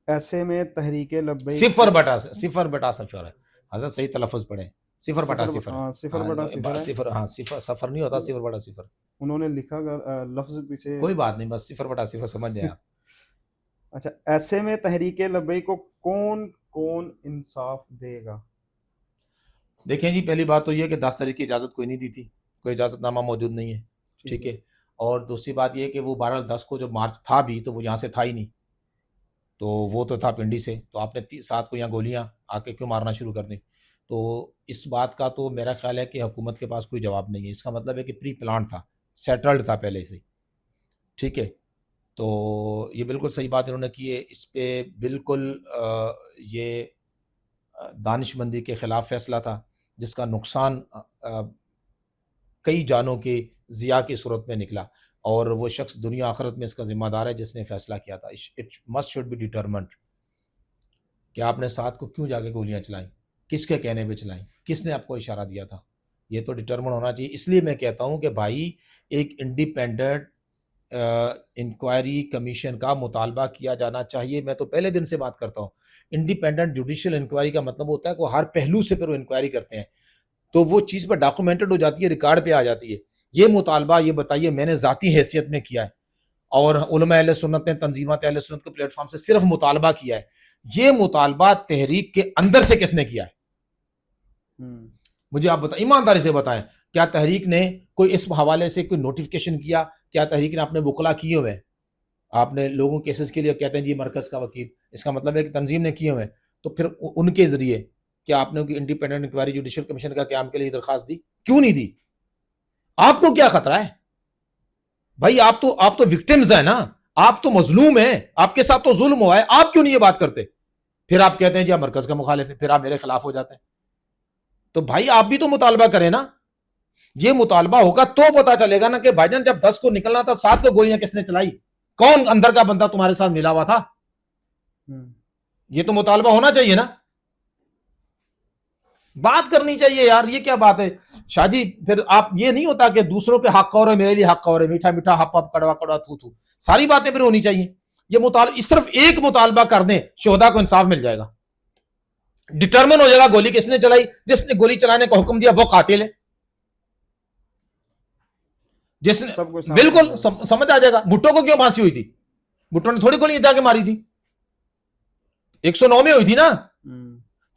ایسے میں تحریک لبیک صفر بٹا صفر ہے. حضرت صحیح تلفظ پڑھیں، صفر بٹا صفر. صفر بٹا صفر ہے. صفر، ہاں صفر، صفر نہیں ہوتا، صفر بٹا صفر. انہوں نے لکھا لفظ پیچھے. کوئی بات نہیں، بس صفر بٹا صفر سمجھ جائیں آپ. اچھا. ایسے میں تحریک لبیک کو کون انصاف دے گا؟ دیکھیں جی، پہلی بات تو یہ کہ 10 تاریخ کی اجازت کوئی نہیں دی تھی، کوئی اجازت نامہ موجود نہیں ہے، ٹھیک ہے. اور دوسری بات یہ کہ وہ 12/10 کو جو مارچ تھا بھی تو وہ یہاں سے تھا ہی نہیں، تو وہ تو تھا پنڈی سے. تو آپ نے 7 کو یہاں گولیاں آ کے کیوں مارنا شروع کر دیں؟ تو اس بات کا تو میرا خیال ہے کہ حکومت کے پاس کوئی جواب نہیں ہے. اس کا مطلب ہے کہ پری پلان تھا، سیٹلڈ تھا پہلے سے، ٹھیک ہے. تو یہ بالکل صحیح بات انہوں نے کی ہے. اس پہ بالکل یہ دانش مندی کے خلاف فیصلہ تھا، جس کا نقصان کئی جانوں کے ضیاع کی صورت میں نکلا. اور وہ شخص دنیا آخرت میں اس کا ذمہ دار ہے جس نے فیصلہ کیا تھا. It must should be determined کہ آپ نے 7 کو کیوں جا کے گولیاں چلائیں، کس کے کہنے پہ چلائیں، کس نے آپ کو اشارہ دیا تھا. یہ تو ڈیٹرمنڈ ہونا چاہیے. اس لیے میں کہتا ہوں کہ بھائی ایک انڈیپینڈنٹ انکوائری کمیشن کا مطالبہ کیا جانا چاہیے. میں تو پہلے دن سے بات کرتا ہوں. انڈیپینڈنٹ جوڈیشل انکوائری کا مطلب ہوتا ہے کہ وہ ہر پہلو سے پھر وہ انکوائری کرتے ہیں، تو وہ چیز پر ڈاکومنٹڈ ہو جاتی ہے، ریکارڈ پہ آ جاتی ہے. یہ مطالبہ یہ بتائیے میں نے ذاتی حیثیت میں کیا ہے اور علماء اہل سنت نے تنظیمات اہل سنت کے پلیٹ فارم سے صرف مطالبہ کیا ہے. یہ مطالبہ تحریک کے اندر سے کس نے کیا ہے؟ مجھے آپ بتائیں، ایمانداری سے بتائیں، کیا تحریک نے کوئی اس حوالے سے کوئی نوٹیفکیشن کیا؟ کیا تحریک نے اپنے وکلا کیے ہوئے؟ آپ نے لوگوں کیسز کے لیے کہتے ہیں جی مرکز کا وکیل، اس کا مطلب ہے کہ تنظیم نے کیے ہوئے، تو پھر ان کے ذریعے کیا آپ نے انڈیپینڈنٹ انکوائری جوڈیشل کمیشن کا قیام کے لیے درخواست دی؟ کیوں نہیں دی؟ آپ کو کیا خطرہ ہے بھائی؟ آپ تو وکٹمز ہیں نا، آپ تو مظلوم ہیں، آپ کے ساتھ تو ظلم ہوا ہے، آپ کیوں نہیں یہ بات کرتے؟ پھر آپ کہتے ہیں جی آپ مرکز کا مخالف ہے، پھر آپ میرے خلاف ہو جاتے ہیں. تو بھائی آپ بھی تو مطالبہ کریں نا. یہ مطالبہ ہوگا تو پتا چلے گا نا کہ بھائی جان جب 10 کو نکلنا تھا 7 کو گولیاں کس نے چلائی؟ کون اندر کا بندہ تمہارے ساتھ ملا ہوا تھا؟ یہ تو مطالبہ ہونا چاہیے نا، بات کرنی چاہیے یار. یہ کیا بات ہے شاہ جی؟ پھر آپ یہ نہیں ہوتا کہ دوسروں پہ حق اور ہے، میرے لیے حق اور ہے، میٹھا میٹھا ہپ ہپ کڑوا کڑوا تھو تھو، ساری باتیں پھر ہونی چاہیے. یہ مطالبہ صرف ایک مطالبہ کر دیں، شہداء کو انصاف مل جائے گا. ڈٹرمن ہو جائے گا گولی کس نے چلائی. جس نے گولی چلانے کا حکم دیا وہ قاتل ہے. جس نے بالکل سمجھ آ جائے گا. بھٹو کو کیوں پھانسی ہوئی تھی؟ بھٹو نے تھوڑی گولی جا کے ماری تھی، 109 میں ہوئی تھی نا.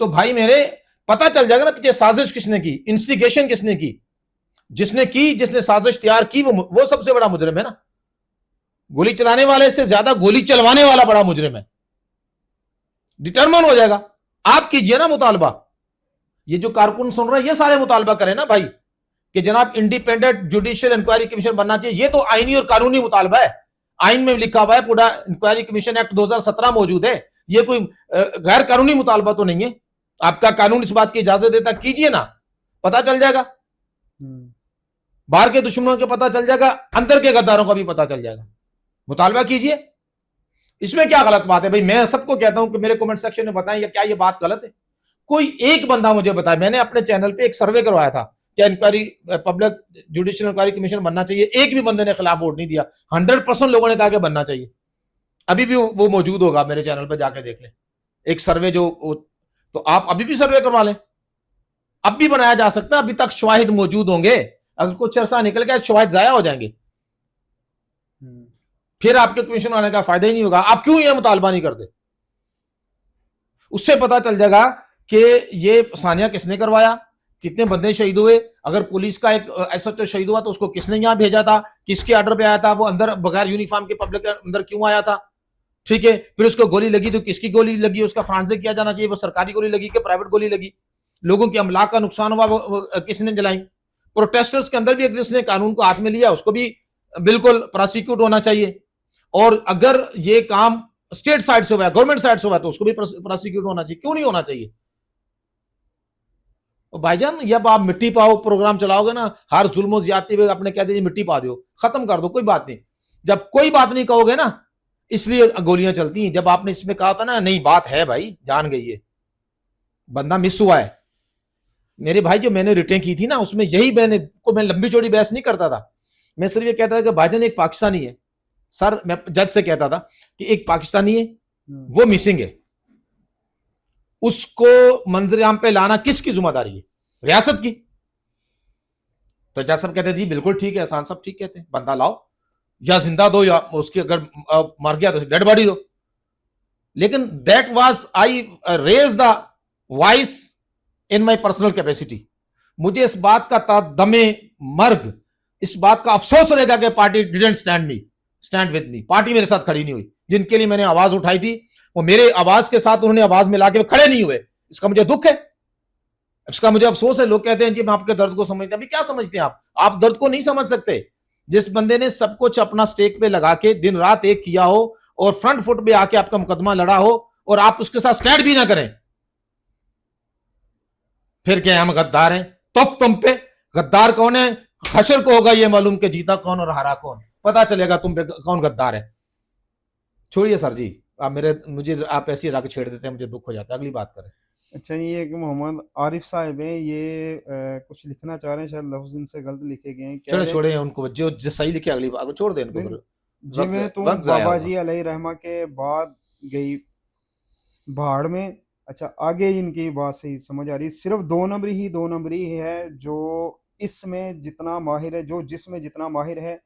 تو بھائی میرے پتا چل جائے گا نا پیچھے سازش کس نے کی، انسٹیگیشن کس نے کی. جس نے سازش تیار کی وہ سب سے بڑا مجرم ہے نا. گولی چلانے والے سے زیادہ گولی چلوانے والا بڑا مجرم ہے. ڈٹرمن ہو جائے گا. آپ کیجئے نا مطالبہ. یہ جو کارکن سن رہے ہیں یہ سارے مطالبہ کریں نا بھائی کہ جناب انڈیپینڈنٹ جوڈیشل انکوائری کمیشن بننا چاہیے. یہ تو آئینی اور قانونی مطالبہ ہے. آئین میں لکھا ہوا ہے، پورا انکوائری کمیشن ایکٹ 2017 موجود ہے. یہ کوئی غیر قانونی مطالبہ تو نہیں ہے. آپ کا قانون اس بات کی اجازت دیتا، کیجئے نا، پتا چل جائے گا. باہر کے دشمنوں کے پتا چل جائے گا، اندر کے غداروں کا بھی پتا چل جائے گا. مطالبہ کیجئے. اس میں کیا غلط بات ہے بھائی؟ میں سب کو کہتا ہوں کہ میرے کومنٹ سیکشن میں بتائیں کیا یہ بات غلط ہے. کوئی ایک بندہ مجھے بتائے. میں نے اپنے چینل پہ ایک سروے کروایا تھا کیا inquiry public judicial inquiry commission بننا چاہیے. ایک بھی بندے نے خلاف ووٹ نہیں دیا. 100% لوگوں نے کہا کہ بننا چاہیے. ابھی بھی وہ موجود ہوگا میرے چینل پہ، جا کے دیکھ لیں. ایک سروے جو، تو آپ ابھی بھی سروے کروا لیں، اب بھی بنایا جا سکتا ہے. ابھی تک شواہد موجود ہوں گے. اگر کچھ عرصہ نکل گیا شواہد ضائع ہو جائیں گے، پھر آپ کے کمیشن آنے کا فائدہ ہی نہیں ہوگا. آپ کیوں یہ مطالبہ نہیں کرتے؟ اس سے پتا چل جائے گا کہ یہ ثانیہ کس نے کروایا، کتنے بندے شہید ہوئے. اگر پولیس کا ایک ایس ایچ او شہید ہوا تو اس کو کس نے یہاں بھیجا تھا، کس کے آرڈر پہ آیا تھا، وہ اندر بغیر یونیفارم کے پبلک اندر کیوں آیا تھا. ٹھیک ہے، پھر اس کو گولی لگی تو کس کی گولی لگی، اس کا فرانزک کیا جانا چاہیے، وہ سرکاری گولی لگی کہ پرائیویٹ گولی لگی. لوگوں کے املاک کا نقصان ہوا، وہ کس نے جلائی. پروٹیسٹرز کے اندر بھی اگر اس نے قانون کو ہاتھ میں لیا اس کو بھی بالکل پراسیکیوٹ ہونا چاہیے. اور اگر یہ کام اسٹیٹ سائڈ سے ہوا ہے، گورنمنٹ سائڈ سے ہوا ہے، تو اس کو بھی پراسیکیوٹ ہونا چاہیے. کیوں نہیں ہونا چاہیے؟ بھائی جان جب آپ مٹی پاؤ پروگرام چلاؤ گے نا، ہر ظلم و زیادتی پہ اپنے کہہ دیجیے مٹی پا دو، ختم کر دو، کوئی بات نہیں. جب کوئی بات نہیں کہو گے نا، اس لیے گولیاں چلتی ہیں. جب آپ نے اس میں کہا تھا نا نہیں بات ہے بھائی، جان گئی ہے، بندہ مس ہوا ہے. میرے بھائی جو میں نے ریٹیں کی تھی نا، اس میں یہی میں لمبی چوڑی بحث نہیں کرتا تھا. میں صرف یہ کہتا تھا کہ بھائی جان ایک پاکستانی ہے سر، میں جج سے کہتا تھا کہ ایک پاکستانی ہے وہ مسنگ ہے، اس کو منظر عام پہ لانا کس کی ذمہ داری ہے؟ ریاست کی. تو جج صاحب کہتے جی بالکل ٹھیک ہے، احسان صاحب ٹھیک کہتے ہیں، بندہ لاؤ، یا زندہ دو یا اس کی اگر مر گیا تو ڈیڈ باڈی دو. لیکن that was I raise the voice in my personal capacity. مجھے اس بات کا دم مرگ، اس بات کا افسوس رہے گا کہ party didn't stand with me. Party میرے ساتھ کھڑی نہیں ہوئی. جن کے لیے میں نے آواز اٹھائی تھی وہ میرے آواز کے ساتھ انہوں نے آواز ملا کے کھڑے نہیں ہوئے. اس کا مجھے دکھ ہے، اس کا مجھے افسوس ہے. لوگ کہتے ہیں جی میں آپ کے درد کو سمجھتے ہیں. ابھی کیا سمجھتے ہیں آپ درد کو نہیں سمجھ سکتے. جس بندے نے سب کچھ اپنا سٹیک پہ لگا کے دن رات ایک کیا ہو اور فرنٹ فٹ پہ آ کے آپ کا مقدمہ لڑا ہو اور آپ اس کے ساتھ سٹینڈ بھی نہ کریں، پھر کیا ہم غدار ہیں؟ تم پہ غدار کون ہے؟ حشر کو ہوگا یہ معلوم کہ جیتا کون اور ہارا کون. پتا چلے گا تم پہ کون غدار ہے. چھوڑیے سر جی، مجھے آپ ایسی رگ چھیڑ دیتے ہیں، مجھے دکھ ہو جاتا ہے. اگلی بات کریں. اچھا، یہ کہ محمد عارف صاحب ہیں، یہ کچھ لکھنا چاہ رہے ہیں، شاید لفظ ان سے غلط لکھے گئے ہیں. چلو چھوڑیں ان کو، جو صحیح لکھے اگلی بات چھوڑ دیں ان کو. جی میں تم بابا جی علیہ رحمہ کے بعد گئی بھاڑ میں. اچھا آگے ان کی بات صحیح سمجھ آ رہی. صرف 2 نمبری ہے جو اس میں جتنا ماہر ہے، جو جس میں جتنا ماہر ہے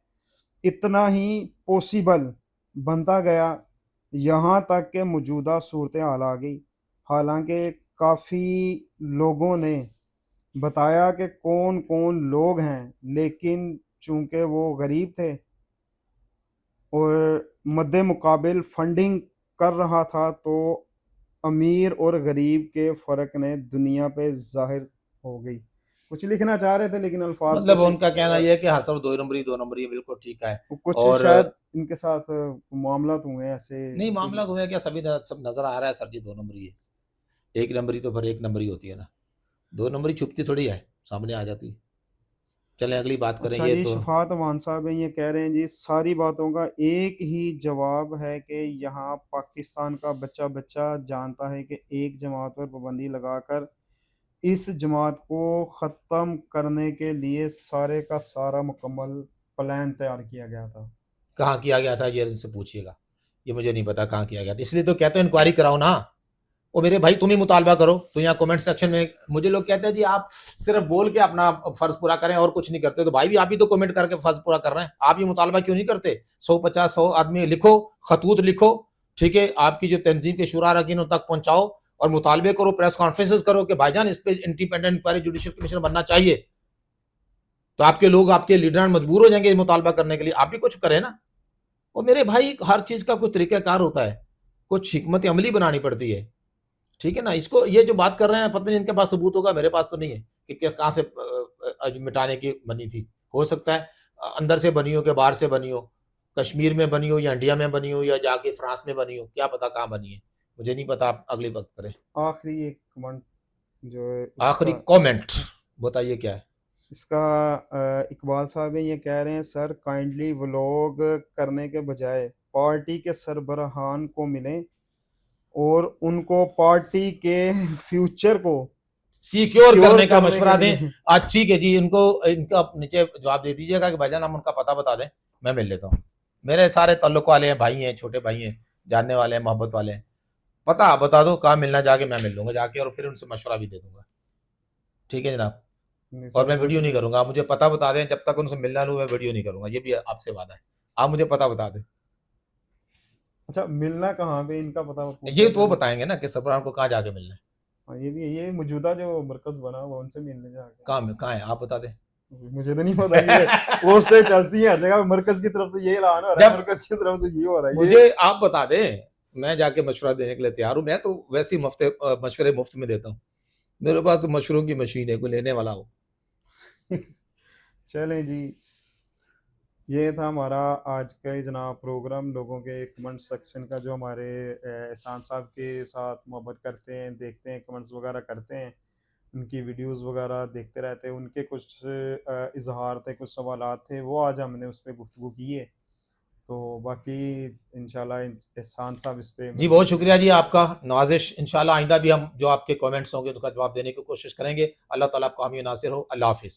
اتنا ہی پاسبل بنتا گیا، یہاں تک کہ موجودہ صورتحال آ گئی۔ حالانکہ کافی لوگوں نے بتایا کہ کون کون لوگ ہیں، لیکن چونکہ وہ غریب تھے اور مد مقابل فنڈنگ کر رہا تھا، تو امیر اور غریب کے فرق نے دنیا پہ ظاہر ہو گئی۔ کچھ لکھنا چاہ رہے تھے لیکن الفاظ مطلب کچھ ان کا کہنا یہ ہے کہ ہر طرف دو نمبری ہے، بالکل ٹھیک ہے۔ کچھ اور شاید ان کے ساتھ معاملات ہوئے ایسے۔ نہیں معاملات ہوئے کیا، سب نظر آ رہا ہے سر جی، دو نمبری ہے، ایک نمبری تو پھر ایک نمبری ہوتی ہے نا، دو نمبری چھپتی تھوڑی ہے، سامنے آ جاتی۔ چلیں اگلی بات کریں۔ اچھا یہ جی، تو شفاعت امان صاحب ہیں، یہ کہہ رہے ہیں جی ساری باتوں کا ایک ہی جواب ہے کہ یہاں پاکستان کا بچہ جانتا ہے کہ ایک جماعت پر پابندی لگا کر اس جماعت کو ختم کرنے کے لیے سارے کا سارا مکمل پلان تیار کیا گیا تھا۔ کہاں کیا گیا تھا یہ ان سے پوچھیے گا، یہ مجھے نہیں پتا کہاں کیا گیا تھا، اس لیے تو کہتے ہیں انکوائری کراؤ نا۔ وہ میرے بھائی تم ہی مطالبہ کرو، تو یہاں کومنٹ سیکشن میں مجھے لوگ کہتے ہیں جی آپ صرف بول کے اپنا فرض پورا کریں اور کچھ نہیں کرتے، تو بھائی بھی آپ ہی تو کومنٹ کر کے فرض پورا کر رہے ہیں، آپ یہ مطالبہ کیوں نہیں کرتے؟ 100 آدمی لکھو، خطوط لکھو، ٹھیک ہے، آپ کی جو تنظیم کے شورا اراکین ان تک پہنچاؤ اور مطالبے کرو، پریس کانفرنسز کرو کہ بھائی جان اس پہ انڈیپینڈنٹ انکوائری جوڈیشل کمیشن بننا چاہیے، تو آپ کے لوگ، آپ کے لیڈران مجبور ہو جائیں گے مطالبہ کرنے کے لیے، آپ بھی کچھ کریں نا۔ اور میرے بھائی ہر چیز کا کوئی طریقہ کار ہوتا ہے، کچھ حکمت عملی بنانی پڑتی ہے، ٹھیک ہے نا۔ اس کو یہ جو بات کر رہے ہیں پتہ نہیں ان کے پاس ثبوت ہوگا، میرے پاس تو نہیں ہے کہ کہاں سے مٹانے کی بنی تھی، ہو سکتا ہے اندر سے بنی ہو کہ باہر سے بنی ہو، کشمیر میں بنی ہو یا انڈیا میں بنی ہو یا جا کے فرانس میں بنی ہو، کیا پتا کہاں بنی ہے، مجھے نہیں پتا، آپ اگلی وقت کریں۔ آخری ایک کمنٹ جو ہے آخری کومنٹ بتائیے کیا ہے؟ اس کا اقبال صاحب ہیں، یہ کہہ رہے ہیں سر کائنڈلی ولوگ کرنے کے بجائے پارٹی کے سربراہان کو ملیں اور ان کو پارٹی کے فیوچر کو سیکیور کرنے کا کے مشورہ دیں۔ لیے آج ٹھیک ہے جی، ان کا نیچے جواب دے دیجیے گا کہ بھائی جان ہم ان کا پتہ بتا دیں، میں مل لیتا ہوں، میرے سارے تعلق والے ہیں، بھائی ہیں، چھوٹے بھائی ہیں، جاننے والے ہیں، محبت والے ہیں، پتہ آپ بتا دو کہاں ملنا، جا کے میں مل لوں گا جا کے، اور پھر ان سے مشورہ بھی دے دوں گا، ٹھیک ہے جناب۔ نہیں اور سر، میں بہت ویڈیو نہیں شکریہ۔ کروں گا، آپ مجھے پتہ بتا دیں، جب تک ان سے ملنا نہیں میں ویڈیو نہیں کروں گا، یہ بھی آپ سے وعدہ ہے، آپ مجھے پتہ بتا دیں۔ اچھا ملنا کہاں پہ، ان کا پتہ یہ تو وہ بتائیں گے نا کہ سربراہ کو کہاں جا کے ملنا ہے، یہ بھی یہ موجودہ جو مرکز بنا وہ ان سے ملنے جا کے، کہاں ہے آپ بتا دیں۔ مجھے تو نہیں پتا، یہ پوسٹیں چلتی ہیں ہر جگہ، مرکز کی طرف سے یہ اعلان ہو رہا ہے، جب مرکز کی طرف سے یہ ہو رہا ہے، مجھے آپ بتا دیں، میں جا کے مشورہ دینے کے لیے تیار ہوں، میں تو ویسے ہی مشورے مفت میں دیتا ہوں، میرے پاس تو مشوروں کی مشین ہے، کوئی لینے والا ہو۔ چلیں جی، یہ تھا ہمارا آج کا جناب پروگرام، لوگوں کے کمنٹ سیکشن کا، جو ہمارے احسان صاحب کے ساتھ محبت کرتے ہیں، دیکھتے ہیں، کمنٹس وغیرہ کرتے ہیں، ان کی ویڈیوز وغیرہ دیکھتے رہتے ہیں، ان کے کچھ اظہار تھے، کچھ سوالات تھے، وہ آج ہم نے اس پہ گفتگو کی ہے، تو باقی انشاءاللہ احسان صاحب اس پہ جی بہت مزید شکریہ جی آپ کا، نوازش، انشاءاللہ آئندہ بھی ہم جو آپ کے کومنٹس ہوں گے ان کا جواب دینے کی کوشش کریں گے۔ اللہ تعالیٰ آپ کو حامی و ناصر ہو۔ اللہ حافظ۔